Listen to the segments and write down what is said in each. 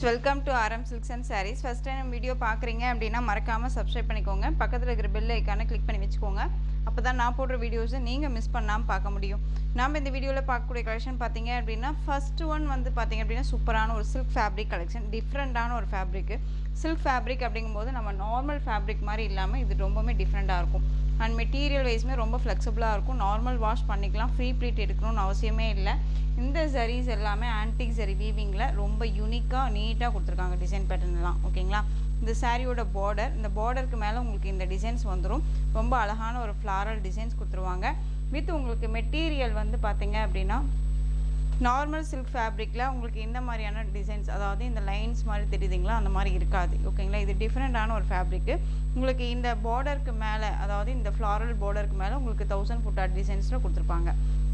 Welcome to RM Silks and Sarees. First time video பார்க்குறீங்க அப்படின்னா மறக்காமல் சப்ஸ்கிரைப் பண்ணிக்கோங்க. பக்கத்தில் இருக்கிற பெல் ஐக்கானை கிளிக் பண்ணி வச்சுக்கோங்க. அப்போ தான் நான் போடுற வீடியோஸை நீங்கள் மிஸ் பண்ணாமல் பார்க்க முடியும். நாம் இந்த வீடியோவில் பார்க்கக்கூடிய கலெக்ஷன் பார்த்தீங்க அப்படின்னா ஃபர்ஸ்ட் ஒன் வந்து பார்த்தீங்க அப்படின்னா சூப்பரான ஒரு சில்க் ஃபேப்ரிக் கலெக்ஷன். டிஃப்ரெண்ட்டான ஒரு ஃபேப்ரிக்கு. சில்க் ஃபேப்ரிக் அப்படிங்கும்போது நம்ம நார்மல் ஃபேப்ரிக் மாதிரி இல்லாமல் இது ரொம்பவுமே டிஃப்ரெண்ட்டாக இருக்கும். அண்ட் மெட்டீரியல் வைஸுமே ரொம்ப ஃப்ளெக்சிபிளாக இருக்கும். நார்மல் வாஷ் பண்ணிக்கலாம். ஃப்ரீ ப்ளீட் எடுக்கணும்னு அவசியமே இல்லை. இந்த ஜரீஸ் எல்லாமே ஆன்டிக் ஜரி வீவிங்கில் ரொம்ப யூனிக்காக நீட்டாக கொடுத்துருக்காங்க டிசைன் பேட்டர்ன்லாம். ஓகேங்களா, இந்த சாரியோட பார்டர், இந்த பார்டருக்கு மேலே உங்களுக்கு இந்த டிசைன்ஸ் வந்துடும். ரொம்ப அழகான ஒரு ஃப்ளாரல் டிசைன்ஸ் கொடுத்துருவாங்க. வித் உங்களுக்கு மெட்டீரியல் வந்து பார்த்தீங்க அப்படின்னா நார்மல் சில்க் ஃபேப்ரிக்கில் உங்களுக்கு இந்த மாதிரியான டிசைன்ஸ், அதாவது இந்த லைன்ஸ் மாதிரி தெரியுதுங்களா, அந்த மாதிரி இருக்காது. ஓகேங்களா, இது டிஃப்ரெண்ட்டான ஒரு ஃபேப்ரிக்கு. உங்களுக்கு இந்த பார்டருக்கு மேலே, அதாவது இந்த ஃப்ளாரல் பார்டருக்கு மேலே உங்களுக்கு 1000 புட்டாட் டிசைன்ஸில் கொடுத்துருப்பாங்க.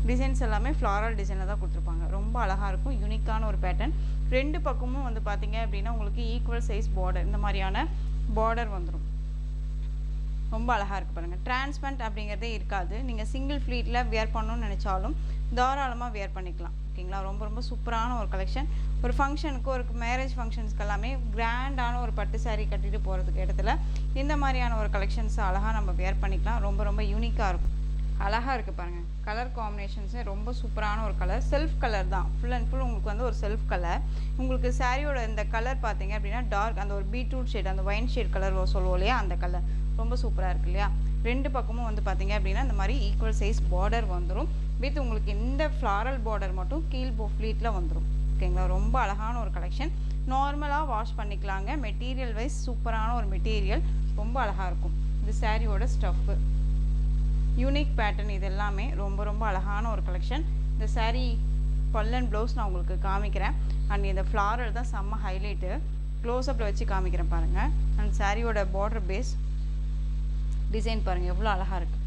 டிசைன்ஸ் எல்லாமே ஃப்ளாரல் டிசைனில் தான் கொடுத்துருப்பாங்க. ரொம்ப அழகாக இருக்கும். யூனிக்கான ஒரு பேட்டர்ன். ரெண்டு பக்கமும் வந்து பார்த்தீங்க அப்படின்னா உங்களுக்கு ஈக்குவல் சைஸ் பார்டர், இந்த மாதிரியான பார்டர் வந்துடும். ரொம்ப அழகாக இருக்குது பாருங்கள். டிரான்ஸ்பரண்ட் அப்படிங்கிறதே இருக்காது. நீங்கள் சிங்கிள் ஃப்ளீட்டில் வியர் பண்ணணும்னு நினச்சாலும் தாராளமாக வியர் பண்ணிக்கலாம். ஓகேங்களா, ரொம்ப ரொம்ப சூப்பரான ஒரு கலெக்ஷன். ஒரு ஃபங்க்ஷனுக்கு, ஒரு மேரேஜ் ஃபங்க்ஷன்ஸ்க்கு எல்லாமே கிராண்டான ஒரு பட்டு சாரீ கட்டிட்டு போகிறதுக்கு இடத்துல இந்த மாதிரியான ஒரு கலெக்ஷன்ஸ் அழகாக நம்ம வியர் பண்ணிக்கலாம். ரொம்ப ரொம்ப யூனிக்காக இருக்கும். அழகாக இருக்குது பாருங்கள். கலர் காம்பினேஷன்ஸே ரொம்ப சூப்பரான ஒரு கலர். செல்ஃப் கலர் தான், ஃபுல் அண்ட் ஃபுல் உங்களுக்கு வந்து ஒரு செல்ஃப் கலர். உங்களுக்கு சாரியோட இந்த கலர் பார்த்தீங்க அப்படின்னா டார்க், அந்த ஒரு பீட்ரூட் ஷேட், அந்த ஒயின் ஷேட் கலர் சொல்லுவோம் இல்லையா, அந்த கலர் ரொம்ப சூப்பராக இருக்குது இல்லையா. ரெண்டு பக்கமும் வந்து பார்த்தீங்க அப்படின்னா இந்த மாதிரி ஈக்குவல் சைஸ் பார்டர் வந்துடும். வித் உங்களுக்கு இந்த ஃப்ளாரல் பார்டர் மட்டும் கீழ் ஃப்ளீட்டில் வந்துடும். ஓகேங்களா, ரொம்ப அழகான ஒரு கலெக்ஷன். நார்மலாக வாஷ் பண்ணிக்கலாங்க. மெட்டீரியல் வைஸ் சூப்பரான ஒரு மெட்டீரியல், ரொம்ப அழகாக இருக்கும். இது சாரியோட ஸ்டஃப்பு, யூனிக் பேட்டர்ன். இது எல்லாமே ரொம்ப ரொம்ப அழகான ஒரு கலெக்ஷன். இந்த சாரீ பல்லன் ப்ளவுஸ் நான் உங்களுக்கு காமிக்கிறேன். அண்ட் இந்த ஃப்ளாரல் தான் செம்ம ஹைலைட்டு. க்ளோஸ்அப்பில் வச்சு காமிக்கிறேன் பாருங்கள். அண்ட் சாரியோட பார்டர் பேஸ் டிசைன் பாருங்கள் எவ்வளோ அழகாக இருக்குது.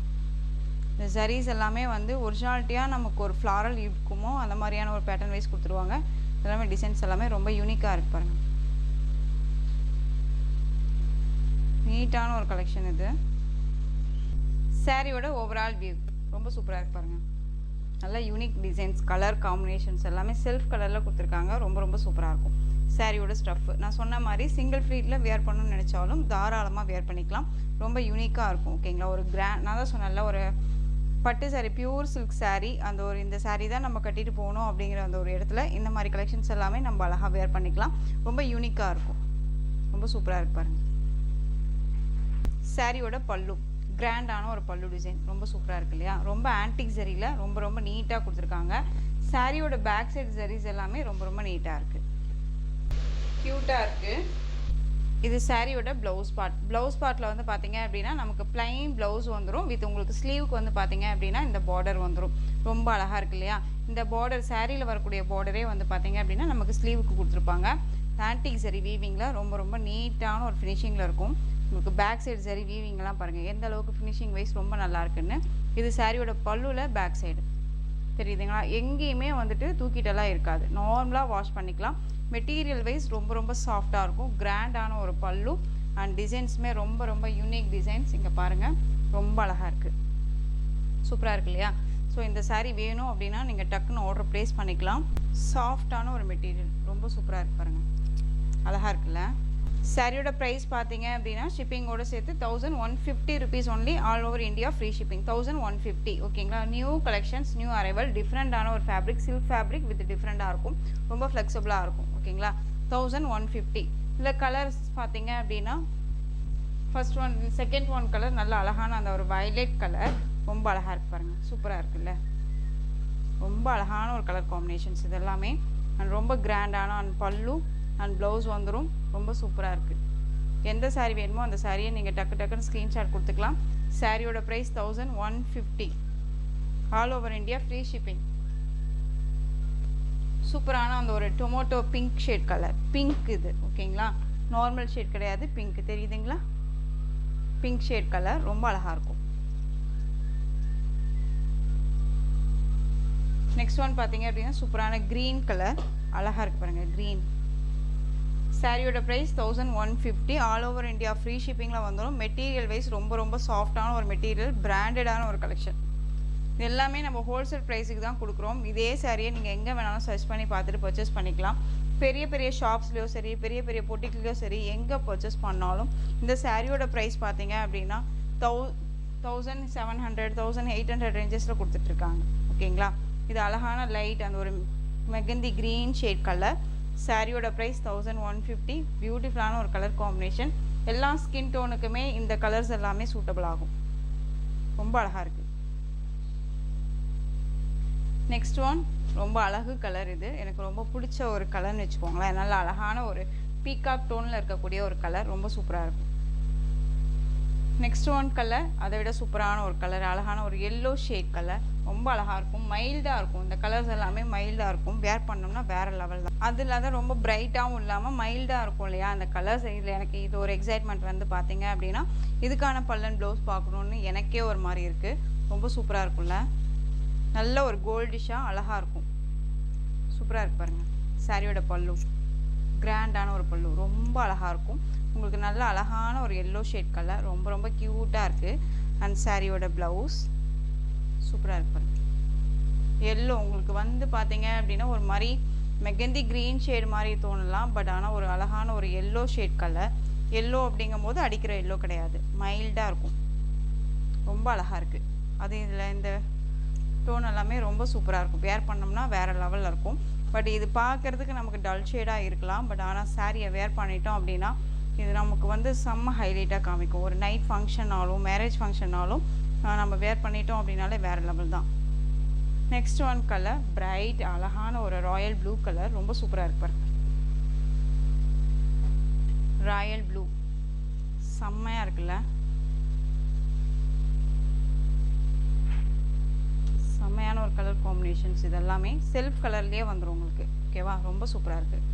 இந்த ஜரீஸ் எல்லாமே வந்து ஒரிஜினாலிட்டியாக நமக்கு ஒரு ஃப்ளாரல் இருக்குமோ அந்த மாதிரியான ஒரு பேட்டர்ன் வைஸ் கொடுத்துருவாங்க. எல்லாமே டிசைன்ஸ் எல்லாமே ரொம்ப யூனிக்காக இருக்குது பாருங்கள். நீட்டான ஒரு கலெக்ஷன் இது. சாரியோட ஓவரால் வியூ ரொம்ப சூப்பராக இருக்கு பாருங்கள். நல்லா யூனிக் டிசைன்ஸ், கலர் காம்பினேஷன்ஸ் எல்லாமே செல்ஃப் கலரில் கொடுத்துருக்காங்க. ரொம்ப ரொம்ப சூப்பராக இருக்கும். சாரியோட ஸ்டஃப்பு நான் சொன்ன மாதிரி சிங்கிள் ஃப்ளீட்டில் வியர் பண்ணணும்னு நினச்சாலும் தாராளமாக வியர் பண்ணிக்கலாம். ரொம்ப யூனிக்காக இருக்கும். ஓகேங்களா, ஒரு நான் தான் சொன்னேன்ல, ஒரு பட்டு சாரீ, பியூர் சில்க் சாரீ, அந்த ஒரு இந்த சாரீ தான் நம்ம கட்டிட்டு போகணும் அப்படிங்கிற அந்த ஒரு இடத்துல இந்த மாதிரி கலெக்ஷன்ஸ் எல்லாமே நம்ம அழகாக வியர் பண்ணிக்கலாம். ரொம்ப யூனிக்காக இருக்கும். ரொம்ப சூப்பராக இருக்கு பாருங்கள். சாரியோட பல்லு கிராண்டான ஒரு பல்லு டிசைன் ரொம்ப சூப்பராக இருக்குது இல்லையா. ரொம்ப ஆன்டிக் ஜரியில் ரொம்ப ரொம்ப நீட்டாக கொடுத்துருக்காங்க. சாரியோட பேக் சைடு ஜரீஸ் எல்லாமே ரொம்ப ரொம்ப நீட்டாக இருக்குது, க்யூட்டாக இருக்குது. இது சாரியோட ப்ளவுஸ் பார்ட். ப்ளவுஸ் பார்ட்டில் வந்து பார்த்தீங்க அப்படின்னா நமக்கு ப்ளைன் ப்ளவுஸ் வந்துடும். வித் உங்களுக்கு ஸ்லீவுக்கு வந்து பார்த்தீங்க அப்படின்னா இந்த பார்டர் வந்துடும். ரொம்ப அழகாக இருக்குது இல்லையா. இந்த பார்டர் சாரியில் வரக்கூடிய பார்டரே வந்து பார்த்தீங்க அப்படின்னா நமக்கு ஸ்லீவுக்கு கொடுத்துருப்பாங்க. ஆன்டிக் ஜரி வீவிங்கில் ரொம்ப ரொம்ப நீட்டான ஒரு ஃபினிஷிங்கில் இருக்கும். உங்களுக்கு பேக் சைடு சரி வீவிங்லாம் பாருங்கள் எந்த அளவுக்கு ஃபினிஷிங் வைஸ் ரொம்ப நல்லா இருக்குன்னு. இது சாரியோட பல்லுவில் பேக் சைடு தெரியுதுங்களா. எங்கேயுமே வந்துட்டு தூக்கிட்டெல்லாம் இருக்காது. நார்மலாக வாஷ் பண்ணிக்கலாம். மெட்டீரியல் வைஸ் ரொம்ப ரொம்ப சாஃப்டாக இருக்கும். கிராண்டான ஒரு பல்லு அண்ட் டிசைன்ஸுமே ரொம்ப ரொம்ப யூனிக் டிசைன்ஸ். இங்கே பாருங்கள் ரொம்ப அழகாக இருக்குது, சூப்பராக இருக்குது இல்லையா. ஸோ இந்த சாரீ வேணும் அப்படின்னா நீங்கள் டக்குன்னு ஆர்டர் ப்ளேஸ் பண்ணிக்கலாம். சாஃப்டான ஒரு மெட்டீரியல், ரொம்ப சூப்பராக இருக்குது பாருங்கள், அழகாக இருக்குல்ல. சாரியோட ப்ரைஸ் பார்த்தீங்க அப்படின்னா ஷிப்பிங்கோடு சேர்த்து 1150 rupees only. All over India free shipping. 1150. ஓகேங்களா. நியூ கலெக்ஷன்ஸ், நியூ அரைவல், டிஃப்ரெண்ட்டான ஒரு ஃபேப்ரிக், சில்க் ஃபேப்ரிக் வித் டிஃப்ரெண்ட்டாக இருக்கும். ரொம்ப ஃப்ளெக்சிபிளாக இருக்கும். ஓகேங்களா. 1150. இல்லை கலர்ஸ் பார்த்தீங்க அப்படின்னா first one, second one colour நல்ல அழகான அந்த ஒரு வயலட் கலர் ரொம்ப அழகாக இருக்குது பாருங்கள், சூப்பராக இருக்குல்ல. ரொம்ப அழகான ஒரு கலர் காம்பினேஷன்ஸ் இது எல்லாமே. அண்ட் ரொம்ப கிராண்டான அண்ட் பல்லு அண்ட் ப்ளவுஸ் வந்துடும். ரொம்ப சூப்பராக இருக்குது. எந்த சாரீ வேணுமோ அந்த சாரியை நீங்கள் டக்குன்னு ஸ்க்ரீன்ஷாட் கொடுத்துக்கலாம். சாரியோட price 1150. All over India free shipping. சூப்பரான அந்த ஒரு tomato pink shade colour, pink இது. ஓகேங்களா, நார்மல் ஷேட் கிடையாது, பிங்க் தெரியுதுங்களா. பிங்க் ஷேட் கலர் ரொம்ப அழகாக இருக்கும். நெக்ஸ்ட் ஒன் பார்த்தீங்க அப்படின்னா சூப்பரான க்ரீன் கலர், அழகாக இருக்குது பாருங்கள், க்ரீன். சாரியோட price 1150. All over India free ஷிப்பிங்கில் வந்துடும். மெட்டீரியல் வைஸ் ரொம்ப ரொம்ப சாஃப்டான ஒரு மெட்டீரியல், பிராண்டடான ஒரு கலெக்ஷன். இது எல்லாமே நம்ம ஹோல்சேல் ப்ரைஸுக்கு தான் கொடுக்குறோம். இதே சாரியை நீங்கள் எங்கே வேணாலும் சர்ச் பண்ணி பார்த்துட்டு பர்ச்சேஸ் பண்ணிக்கலாம். பெரிய பெரிய ஷாப்ஸ்லையோ சரி, பெரிய பெரிய பொட்டிக்லையோ சரி, எங்கே பர்ச்சேஸ் பண்ணாலும் இந்த சாரியோட ப்ரைஸ் பார்த்தீங்க அப்படின்னா 1700 1800 ரேஞ்சஸில் கொடுத்துட்ருக்காங்க. ஓகேங்களா? இது அழகான லைட் அந்த ஒரு மெகந்தி க்ரீன் ஷேட் கலர். சாரியோட ப்ரைஸ் 1150. பியூட்டிஃபுல்லான ஒரு கலர் காம்பினேஷன். எல்லா ஸ்கின் டோனுக்குமே இந்த கலர்ஸ் எல்லாமே சூட்டபிள் ஆகும். ரொம்ப அழகாக இருக்குது. நெக்ஸ்ட் ஒன் ரொம்ப அழகு கலர். இது எனக்கு ரொம்ப பிடிச்ச ஒரு கலர்னு வச்சுக்கோங்களேன். நல்ல அழகான ஒரு பீகாக் டோனில் இருக்கக்கூடிய ஒரு கலர். ரொம்ப சூப்பராக இருக்கும். நெக்ஸ்ட் ஒன் கலர் அதை விட சூப்பரான ஒரு கலர். அழகான ஒரு எல்லோ ஷேட் கலர். ரொம்ப அழகாக இருக்கும். மைல்டாக இருக்கும். இந்த கலர்ஸ் எல்லாமே மைல்டாக இருக்கும். வேர் பண்ணோம்னா வேறு லெவல் தான். அது இல்லாத ரொம்ப பிரைட்டாகவும் இல்லாமல் மைல்டாக இருக்கும் இல்லையா அந்த கலர்ஸ். இதில் எனக்கு இது ஒரு எக்ஸைட்மெண்ட் வந்து பார்த்தீங்க அப்படின்னா இதுக்கான பல்லன் ப்ளவுஸ் பார்க்கணுன்னு எனக்கே ஒரு மாதிரி இருக்குது. ரொம்ப சூப்பராக இருக்கும்ல. நல்ல ஒரு கோல்டிஷாக அழகாக இருக்கும். சூப்பராக இருக்கு பாருங்கள். சாரியோட பல்லு கிராண்டான ஒரு பல்லு. ரொம்ப அழகாக இருக்கும். உங்களுக்கு நல்ல அழகான ஒரு எல்லோ ஷேட் கலர். ரொம்ப ரொம்ப க்யூட்டாக இருக்குது. அண்ட் சாரியோட ப்ளவுஸ் சூப்பராக இருக்கு பாருங்கள். எல்லோ உங்களுக்கு வந்து பார்த்தீங்க அப்படின்னா ஒரு மாதிரி மெகந்தி க்ரீன் ஷேட் மாதிரி தோணலாம். பட் ஆனால் ஒரு அழகான ஒரு எல்லோ ஷேட் கலர். எல்லோ அப்படிங்கும் போது அடிக்கிற எல்லோ கிடையாது. மைல்டாக இருக்கும். ரொம்ப அழகாக இருக்குது. அது இதில் இந்த டோன் எல்லாமே ரொம்ப சூப்பராக இருக்கும். வேர் பண்ணோம்னா வேறு லெவலில் இருக்கும். பட் இது பார்க்குறதுக்கு நமக்கு டல் ஷேடாக இருக்கலாம். பட் ஆனால் சாரியை வேர் பண்ணிட்டோம் அப்படின்னா இது நமக்கு வந்து செம்ம ஹைலைட்டாக காமிக்கும். ஒரு நைட் ஃபங்க்ஷனாலும் மேரேஜ் ஃபங்க்ஷனாலும் நம்ம வேர் பண்ணிட்டோம் அப்படின்னாலே வேறு லெவல் தான். நெக்ஸ்ட் ஒன் கலர் பிரைட் அழகான ஒரு ராயல் ப்ளூ கலர். ரொம்ப சூப்பராக இருக்கு பாருங்க. ராயல் ப்ளூ செம்மையாக இருக்குல்ல. செம்மையான ஒரு கலர் காம்பினேஷன்ஸ். இதெல்லாமே செல்ஃப் கலர்லேயே வந்துடும் உங்களுக்கு. ஓகேவா? ரொம்ப சூப்பராக இருக்குது.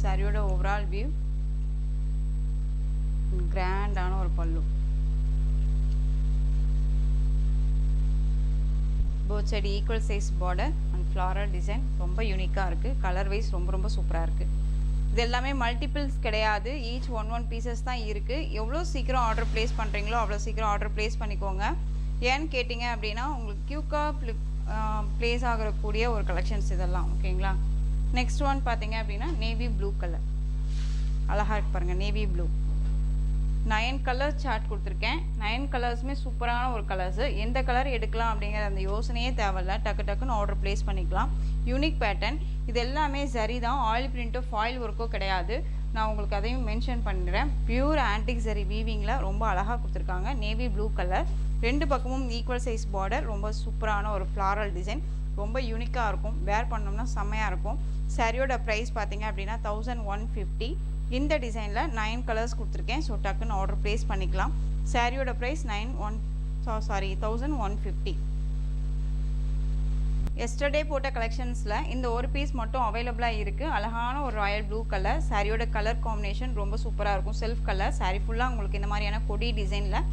சாரியோட ஓவரால் வியூ கிராண்டான ஒரு பல்லு. Both side equal size border and floral design. ரொம்ப யூனிக்காக இருக்குது. கலர் வைஸ் ரொம்ப ரொம்ப சூப்பராக இருக்குது. இது எல்லாமே மல்டிபிள்ஸ் கிடையாது. ஈச் ஒன் பீசஸ் தான் இருக்குது. எவ்வளோ சீக்கிரம் ஆர்டர் ப்ளேஸ் பண்ணுறீங்களோ அவ்வளோ சீக்கிரம் ஆர்டர் ப்ளேஸ் பண்ணிக்கோங்க. ஏன்னு கேட்டிங்க அப்படின்னா உங்களுக்கு க்யூக்காக ப்ளேஸ் ஆகக்கூடிய ஒரு கலெக்ஷன்ஸ் இதெல்லாம். ஓகேங்களா? நெக்ஸ்ட் ஒன் பார்த்தீங்க அப்படின்னா நேவி ப்ளூ கலர். அழகாக இருக்கு பாருங்கள். நேவி ப்ளூ 9 கலர் சார்ட் கொடுத்துருக்கேன். 9 கலர்ஸுமே சூப்பரான ஒரு கலர்ஸு. எந்த கலர் எடுக்கலாம் அப்படிங்கிற அந்த யோசனையே தேவையில்ல. டக்குன்னு ஆர்டர் ப்ளேஸ் பண்ணிக்கலாம். Unique pattern. இது எல்லாமே சரி தான். ஆயில் பிரிண்ட்டோ ஃபாயில் ஒர்க்கோ கிடையாது. நான் உங்களுக்கு அதையும் மென்ஷன் பண்ணுறேன். பியூர் ஆன்டிக் சரி வீவிங்கில் ரொம்ப அழகாக கொடுத்துருக்காங்க. Navy blue colour. ரெண்டு பக்கமும் ஈக்குவல் சைஸ் பார்டர். ரொம்ப சூப்பரான ஒரு ஃப்ளாரல் டிசைன். ரொம்ப யூனிக்காக இருக்கும். வேர் பண்ணோம்னா செம்மையாக இருக்கும். சாரியோட ப்ரைஸ் பார்த்தீங்க அப்படின்னா 1150. இந்த டிசைனில் 9 கலர்ஸ் கொடுத்துருக்கேன். ஸோ டக்குன்னு ஆர்டர் ப்ளேஸ் பண்ணிக்கலாம். சாரியோட ப்ரைஸ் 1150. எஸ்டர்டே போட்ட கலெக்ஷன்ஸில் இந்த ஒரு பீஸ் மட்டும் அவைலபிளாக இருக்குது. அழகான ஒரு ராயல் ப்ளூ கலர். சாரியோட கலர் காம்பினேஷன் ரொம்ப சூப்பராக இருக்கும். Self colour. சாரி ஃபுல்லாக உங்களுக்கு இந்த மாதிரியான கொடி டிசைனில்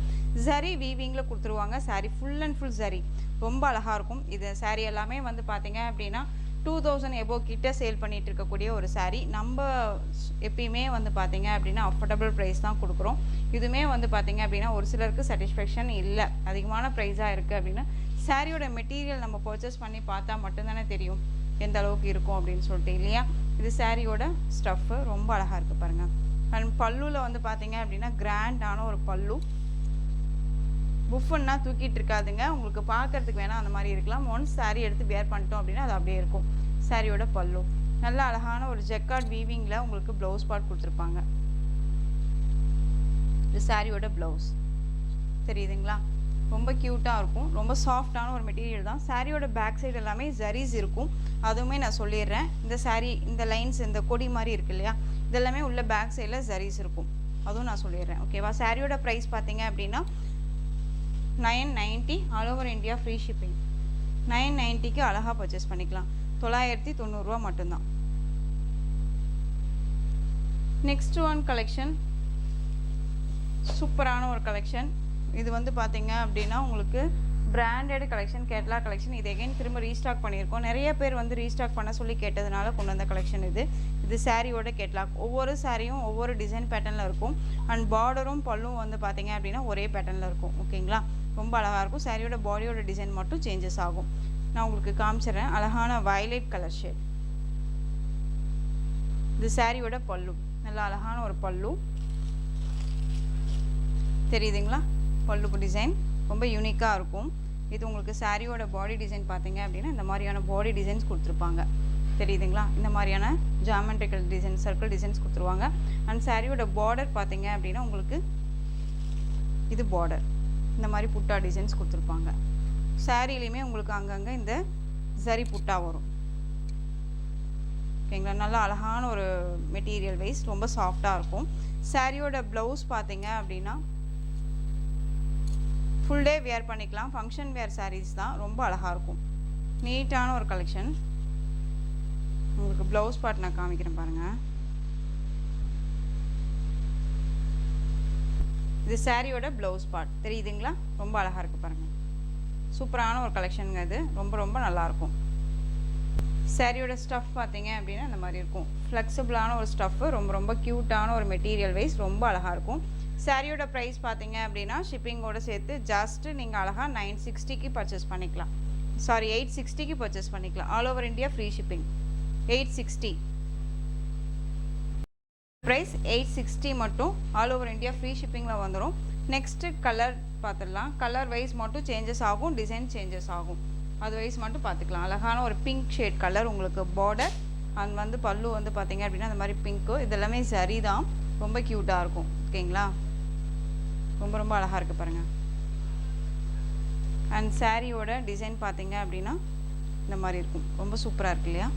ஜரி வீவிங்கில் கொடுத்துருவாங்க. Sorry full and full zari. ரொம்ப அழகாக இருக்கும். இது சாரி எல்லாமே வந்து பார்த்தீங்க அப்படின்னா 2000 எபோ கிட்ட சேல் பண்ணிகிட்டு இருக்கக்கூடிய ஒரு சாரீ. நம்ம எப்பயுமே வந்து பார்த்தீங்க அப்படின்னா அஃபோர்டபுள் ப்ரைஸ் தான் கொடுக்குறோம். இதுவுமே வந்து பார்த்தீங்க அப்படின்னா ஒரு சிலருக்கு சாட்டிஸ்ஃபேக்ஷன் இல்லை, அதிகமான ப்ரைஸாக இருக்குது அப்படின்னா சாரியோட மெட்டீரியல் நம்ம பர்ச்சேஸ் பண்ணி பார்த்தா மட்டும்தானே தெரியும் எந்த அளவுக்கு இருக்கும் அப்படின்னு சொல்லிட்டு, இல்லையா? இது சாரியோட ஸ்டஃப்பு ரொம்ப அழகாக இருக்குது பாருங்கள். அண்ட் பல்லுவில் வந்து பார்த்தீங்க அப்படின்னா கிராண்டான ஒரு பல்லு. புஃபன்னா தூக்கிட்டு இருக்காதுங்க. உங்களுக்கு பார்க்கறதுக்கு வேணால் அந்த மாதிரி இருக்கலாம். ஒன்ஸ் சாரீ எடுத்து வேர் பண்ணிட்டோம் அப்படின்னா அது அப்படியே இருக்கும். சாரியோட பல்லு நல்ல அழகான ஒரு ஜக்கார்ட் வீவிங்கில் உங்களுக்கு ப்ளவுஸ் பார்ட் கொடுத்துருப்பாங்க. இது சாரியோட ப்ளவுஸ் தெரியுதுங்களா? ரொம்ப க்யூட்டாக இருக்கும். ரொம்ப சாஃப்டான ஒரு மெட்டீரியல் தான். சாரியோட பேக் சைடு எல்லாமே ஜரீஸ் இருக்கும். அதுவுமே நான் சொல்லிடுறேன். இந்த சாரீ இந்த லைன்ஸ் இந்த கொடி மாதிரி இருக்கு இல்லையா, இதெல்லாமே உள்ள பேக் சைடில் ஜரீஸ் இருக்கும். அதுவும் நான் சொல்லிடுறேன். ஓகேவா? சாரியோட ப்ரைஸ் பார்த்தீங்க அப்படின்னா 990. All over India free shipping. 990க்கு அழகாக பர்ச்சேஸ் பண்ணிக்கலாம். 990 ரூபா மட்டும்தான். நெக்ஸ்ட் ஒன் கலெக்ஷன் சூப்பரான ஒரு கலெக்ஷன். இது வந்து பார்த்தீங்க அப்படின்னா உங்களுக்கு பிராண்டட் கலெக்ஷன், கேட்லாக் கலெக்ஷன். இது எகைன் திரும்ப ரீஸ்டாக் பண்ணியிருக்கோம். நிறைய பேர் வந்து ரீஸ்டாக் பண்ண சொல்லி கேட்டதுனால கொண்டு வந்த கலெக்ஷன் இது. இது சாரியோட கேட்லாக். ஒவ்வொரு சாரியும் ஒவ்வொரு டிசைன் பேட்டர்னில் இருக்கும். அண்ட் பார்டரும் பல்லும் வந்து பார்த்தீங்க அப்படின்னா ஒரே பேட்டர்னில் இருக்கும். ஓகேங்களா? ரொம்ப அழகாக இருக்கும். சாரியோட பாடியோட டிசைன் மட்டும் சேஞ்சஸ் ஆகும். நான் உங்களுக்கு காமிச்சிடுறேன். அழகான வயலட் கலர் ஷேட். இது சாரியோட பல்லு. நல்லா அழகான ஒரு பல்லு தெரியுதுங்களா? பல்லு டிசைன் ரொம்ப யூனிக்காக இருக்கும். இது உங்களுக்கு சாரியோட பாடி டிசைன் பார்த்தீங்க அப்படின்னா இந்த மாதிரியான பாடி டிசைன்ஸ் கொடுத்துருப்பாங்க. தெரியுதுங்களா? இந்த மாதிரியான ஜாமெட்ரிக்கல் டிசைன், சர்க்கிள் டிசைன்ஸ் கொடுத்துருவாங்க. அண்ட் சாரியோட பார்டர் பார்த்தீங்க அப்படின்னா உங்களுக்கு இது பார்டர் இந்த மாதிரி புட்டா டிசைன்ஸ் கொடுத்துருப்பாங்க. சாரிலையுமே உங்களுக்கு அங்கங்கே இந்த சரி புட்டா வரும். ஓகேங்களா? நல்லா அழகான ஒரு மெட்டீரியல் வைஸ் ரொம்ப சாஃப்டாக இருக்கும். சாரியோட ப்ளவுஸ் பார்த்தீங்க அப்படின்னா ஃபுல் டே வேர் பண்ணிக்கலாம். ஃபங்க்ஷன் வேர் சாரீஸ் தான். ரொம்ப அழகாக இருக்கும். நீட்டான ஒரு கலெக்ஷன். உங்களுக்கு ப்ளவுஸ் பார்ட் நான் காமிக்கிறேன் பாருங்கள். இது சாரியோட ப்ளவுஸ் பார்ட் தெரியுதுங்களா? ரொம்ப அழகாக இருக்குது பாருங்கள். சூப்பரான ஒரு கலெக்ஷனுங்க இது. ரொம்ப ரொம்ப நல்லாயிருக்கும். சாரியோட ஸ்டஃப் பார்த்தீங்க அப்படின்னா இந்த மாதிரி இருக்கும். ஃப்ளெக்சிபிளான ஒரு ஸ்டஃப்பு. ரொம்ப ரொம்ப க்யூட்டான ஒரு மெட்டீரியல் வைஸ் ரொம்ப அழகாக இருக்கும். சாரியோட ப்ரைஸ் பார்த்தீங்க அப்படின்னா ஷிப்பிங்கோடு சேர்த்து ஜஸ்ட்டு நீங்கள் அழகாக 960க்கு பர்ச்சேஸ் பண்ணிக்கலாம். சாரி 860க்கு பர்ச்சேஸ் பண்ணிக்கலாம். ஆல் ஓவர் இந்தியா ஃப்ரீ ஷிப்பிங். 860 ப்ரைஸ் 860 மட்டும் ஆல் ஓவர் இந்தியா ஃப்ரீ ஷிப்பிங்கில் வந்துடும். நெக்ஸ்ட்டு கலர் பார்த்துடலாம். கலர் வைஸ் மட்டும் சேஞ்சஸ் ஆகும், டிசைன் சேஞ்சஸ் ஆகும். அது வைஸ் மட்டும் பார்த்துக்கலாம். அழகான ஒரு பிங்க் ஷேட் கலர் உங்களுக்கு பார்டர் அண்ட் பல்லு பார்த்தீங்க அப்படின்னா அந்த மாதிரி பிங்க்கு. இதெல்லாமே சரி தான். ரொம்ப க்யூட்டாக இருக்கும். ஓகேங்களா? ரொம்ப ரொம்ப அழகாக இருக்குது பாருங்கள். அண்ட் சாரியோட டிசைன் பார்த்தீங்க அப்படின்னா இந்த மாதிரி இருக்கும். ரொம்ப சூப்பராக இருக்கு இல்லையா?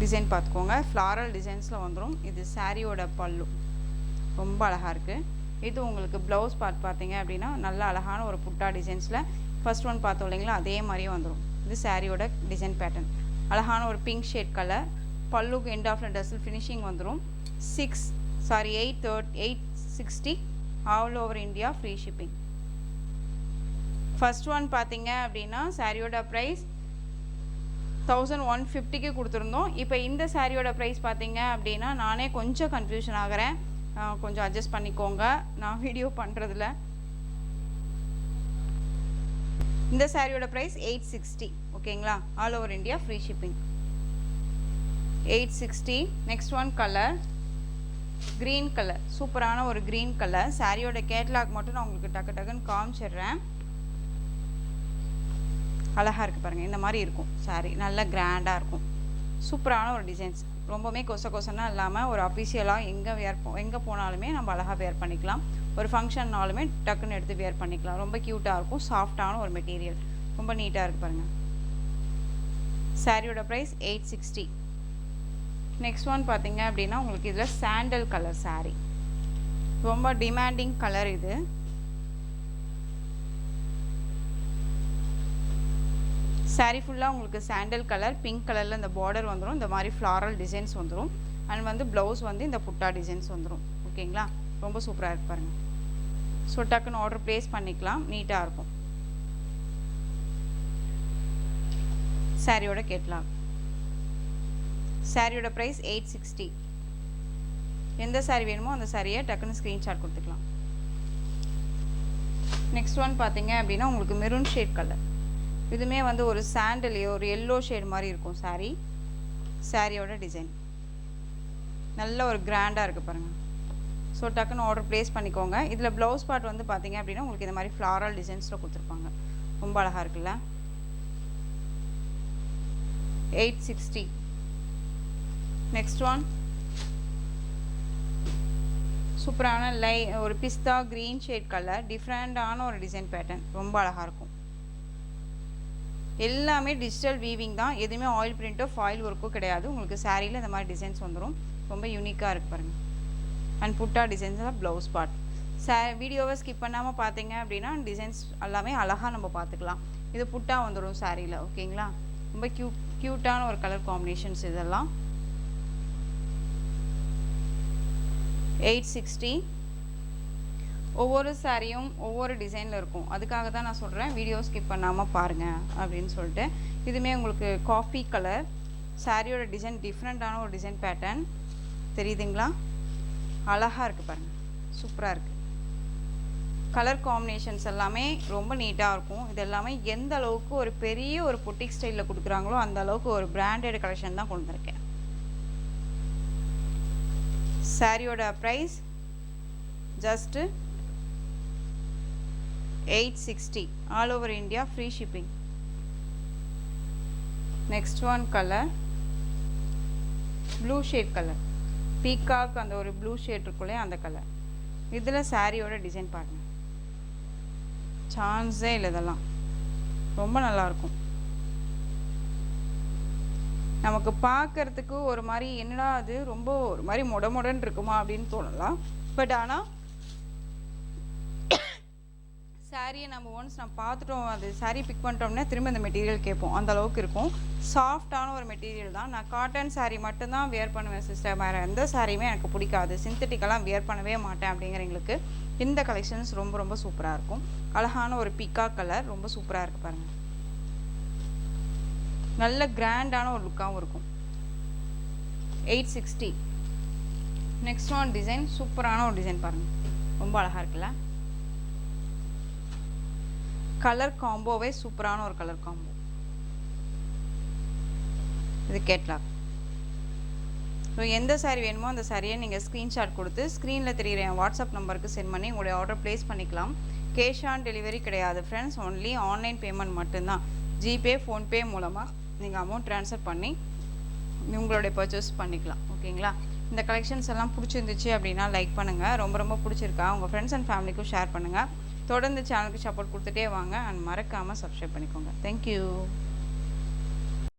டிசைன் பார்த்துக்கோங்க. ஃப்ளாரல் டிசைன்ஸில் வந்துடும். இது சாரியோட பல்லு. ரொம்ப அழகாக இருக்குது. இது உங்களுக்கு ப்ளவுஸ் பார்ட் பார்த்தீங்க அப்படின்னா நல்ல அழகான ஒரு புட்டா டிசைன்ஸில் ஃபர்ஸ்ட் ஒன் பார்த்தோம் இல்லைங்களா? அதே மாதிரியே வந்துடும். இது சாரியோட டிசைன் பேட்டர்ன். அழகான ஒரு பிங்க் ஷேட் கலர். பல்லுக்கு எண்ட் ஆஃப்ல டசல் ஃபினிஷிங் வந்துடும். 860 all over India free shipping. First one பார்த்தீங்க அப்படின்னா சாரியோட ப்ரைஸ் 1150க்கு கொடுத்துருந்தோம். இப்போ இந்த சாரியோட ப்ரைஸ் பார்த்தீங்க அப்படின்னா நானே கொஞ்சம் கன்ஃபியூஷன் ஆகிறேன். கொஞ்சம் அட்ஜஸ்ட் பண்ணிக்கோங்க நான் வீடியோ பண்ணுறதுல. இந்த சாரியோட ப்ரைஸ் 860. ஓகேங்களா? ஆல் ஓவர் இந்தியா ஃப்ரீ ஷிப்பிங். 860. Next one colour green colour. சூப்பரான ஒரு க்ரீன் கலர். சாரியோட கேட்லாக் மட்டும் நான் உங்களுக்கு டக்குன்னு காமிச்சிடுறேன். அழகாக இருக்குது பாருங்கள். இந்த மாதிரி இருக்கும் சாரி. நல்ல கிராண்டாக இருக்கும். சூப்பரான ஒரு டிசைன்ஸ். ரொம்பவுமே கொசன்னா இல்லாமல் ஒரு அஃபிஷியலாக எங்கே போனாலுமே நம்ம அழகாக வேர் பண்ணிக்கலாம். ஒரு ஃபங்க்ஷன்னாலுமே டக்குன்னு எடுத்து வேர் பண்ணிக்கலாம். ரொம்ப க்யூட்டாக இருக்கும். சாஃப்டான ஒரு மெட்டீரியல். ரொம்ப நீட்டாக இருக்குது பாருங்கள். சாரியோட ப்ரைஸ் 860. நெக்ஸ்ட் ஒன் பார்த்தீங்க அப்படின்னா உங்களுக்கு இதில் சாண்டல் கலர் சாரி. ரொம்ப டிமாண்டிங் கலர் இது. சாரி ஃபுல்லாக உங்களுக்கு சாண்டல் கலர், பிங்க் கலரில் இந்த பார்டர் வந்துடும். இந்த மாதிரி ஃப்ளாரல் டிசைன்ஸ் வந்துடும். அண்ட் ப்ளவுஸ் இந்த புட்டா டிசைன்ஸ் வந்துடும். ஓகேங்களா? ரொம்ப சூப்பராக இருக்கு பாருங்கள். ஸோ டக்குன்னு ஆர்டர் ப்ளேஸ் பண்ணிக்கலாம். நீட்டாக இருக்கும். சாரியோட கேட்லாக். சாரியோட ப்ரைஸ் 860. எந்த சாரி வேணுமோ அந்த சாரியை டக்குன்னு ஸ்க்ரீன்ஷாட் கொடுத்துக்கலாம். நெக்ஸ்ட் ஒன் பார்த்தீங்க அப்படின்னா உங்களுக்கு மெரூன் ஷேட் கலர். இதுவுமே ஒரு சாண்டல்லையோ ஒரு எல்லோ ஷேட் மாதிரி இருக்கும் சாரி. சாரியோட டிசைன் நல்ல ஒரு கிராண்டாக இருக்குது பாருங்கள். ஸோ டக்குன்னு ஆர்டர் ப்ளேஸ் பண்ணிக்கோங்க. இதில் ப்ளவுஸ் பார்ட் பார்த்தீங்க அப்படின்னா உங்களுக்கு இந்த மாதிரி ஃப்ளாரல் டிசைன்ஸில் கொடுத்துருப்பாங்க. ரொம்ப அழகாக இருக்குல்ல? 860. நெக்ஸ்ட் ஒன் சூப்பரான ஒரு பிஸ்தா க்ரீன் ஷேட் கலர். டிஃப்ரெண்டான ஒரு டிசைன் பேட்டர்ன். ரொம்ப அழகாக இருக்கும். எல்லாமே டிஜிட்டல் வீவிங் தான். எதுவுமே ஆயில் பிரிண்ட்டோ ஃபாயில் ஒர்க்கோ கிடையாது. உங்களுக்கு சாரியில் இந்த மாதிரி டிசைன்ஸ் வந்துடும். ரொம்ப யூனிக்காக இருக்குது பாருங்கள். அண்ட் புட்டா டிசைன்ஸ் தான் ப்ளவுஸ் பார்ட். வீடியோவை ஸ்கிப் பண்ணாமல் பார்த்தீங்க அப்படின்னா டிசைன்ஸ் எல்லாமே அழகாக நம்ம பார்த்துக்கலாம். இது புட்டா வந்துடும் சாரியில். ஓகேங்களா? ரொம்ப க்யூட்டான ஒரு கலர் காம்பினேஷன்ஸ் இதெல்லாம். 860. ஒவ்வொரு சாரியும் ஒவ்வொரு டிசைனில் இருக்கும். அதுக்காக தான் நான் சொல்கிறேன் வீடியோ ஸ்கிப் பண்ணாமல் பாருங்கள் அப்படின்னு சொல்லிட்டு. இதுவுமே உங்களுக்கு காஃபி கலர். சாரியோட டிசைன் டிஃப்ரெண்ட்டான ஒரு டிசைன் பேட்டர்ன். தெரியுதுங்களா? அழகாக இருக்குது பாருங்கள். சூப்பராக இருக்குது. கலர் காம்பினேஷன்ஸ் எல்லாமே ரொம்ப நீட்டாக இருக்கும். இது எல்லாமே எந்த அளவுக்கு ஒரு பெரிய ஒரு பொட்டிக் ஸ்டைலில் கொடுக்குறாங்களோ அந்த அளவுக்கு ஒரு பிராண்டட் கலெக்ஷன் தான் கொண்டு வந்திருக்கேன். சாரியோட price just 860. All over India free shipping. Next one colour blue shade colour, peacock அந்த ஒரு ப்ளூ ஷேட் இருக்குள்ளே அந்த கலர். இதில் சாரியோட டிசைன் பாருங்கள், சான்ஸே இல்லை, இதெல்லாம் ரொம்ப நல்லாயிருக்கும். நமக்கு பார்க்கறதுக்கு ஒரு மாதிரி என்னடா அது ரொம்ப ஒரு மாதிரி மொடன்னு இருக்குமா அப்படின்னு தோணலாம். பட் ஆனால் சாரியை நம்ம ஒன்ஸ் நம்ம பார்த்துட்டோம், அது சாரீ பிக் பண்ணிட்டோம்னா திரும்ப இந்த மெட்டீரியல் கேட்போம், அந்த அளவுக்கு இருக்கும். சாஃப்டான ஒரு மெட்டீரியல் தான். நான் காட்டன் சாரீ மட்டும்தான் வியர் பண்ணுவேன் சிஸ்டர், வேறு எந்த சாரியுமே எனக்கு பிடிக்காது, சிந்தட்டிக்கெல்லாம் வியர் பண்ணவே மாட்டேன் அப்படிங்கிறவங்களுக்கு இந்த கலெக்ஷன்ஸ் ரொம்ப ரொம்ப சூப்பராக இருக்கும். அழகான ஒரு பீகாக் கலர் ரொம்ப சூப்பராக இருக்குது பாருங்கள். நல்ல கிராண்டான ஒரு லுக்காகவும் இருக்கும். 860. நெக்ஸ்ட் ஒன் டிசைன் சூப்பரான ஒரு டிசைன் பாருங்கள், ரொம்ப அழகாக இருக்குல்ல. கலர் காம்போவே சூப்பரான ஒரு கலர் காம்போ. இது கேட்லாக். ஸோ எந்த சாரீ வேணுமோ அந்த சாரியை நீங்கள் ஸ்க்ரீன்ஷாட் கொடுத்து ஸ்க்ரீனில் தெரிகிற என் வாட்ஸ்அப் நம்பருக்கு சென்ட் பண்ணி உங்களுடைய ஆர்டர் ப்ளேஸ் பண்ணிக்கலாம். கேஷ் ஆன் டெலிவரி கிடையாது ஃப்ரெண்ட்ஸ், ஒன்லி ஆன்லைன் பேமெண்ட் மட்டும்தான். ஜிபே ஃபோன்பே மூலமாக நீங்கள் அமௌண்ட் ட்ரான்ஸ்ஃபர் பண்ணி உங்களுடைய பர்ச்சேஸ் பண்ணிக்கலாம். ஓகேங்களா? இந்த கலெக்ஷன்ஸ் எல்லாம் பிடிச்சிருந்துச்சு அப்படின்னா லைக் பண்ணுங்கள். ரொம்ப ரொம்ப பிடிச்சிருக்கா உங்கள் ஃப்ரெண்ட்ஸ் அண்ட் ஃபேமிலிக்கும் ஷேர் பண்ணுங்கள். தொடர்ந்து சேனலுக்கு சப்போர்ட் கொடுத்துட்டே வாங்க அண்ட் மறக்காமல் சப்ஸ்கிரைப் பண்ணிக்கோங்க. தேங்க்யூ.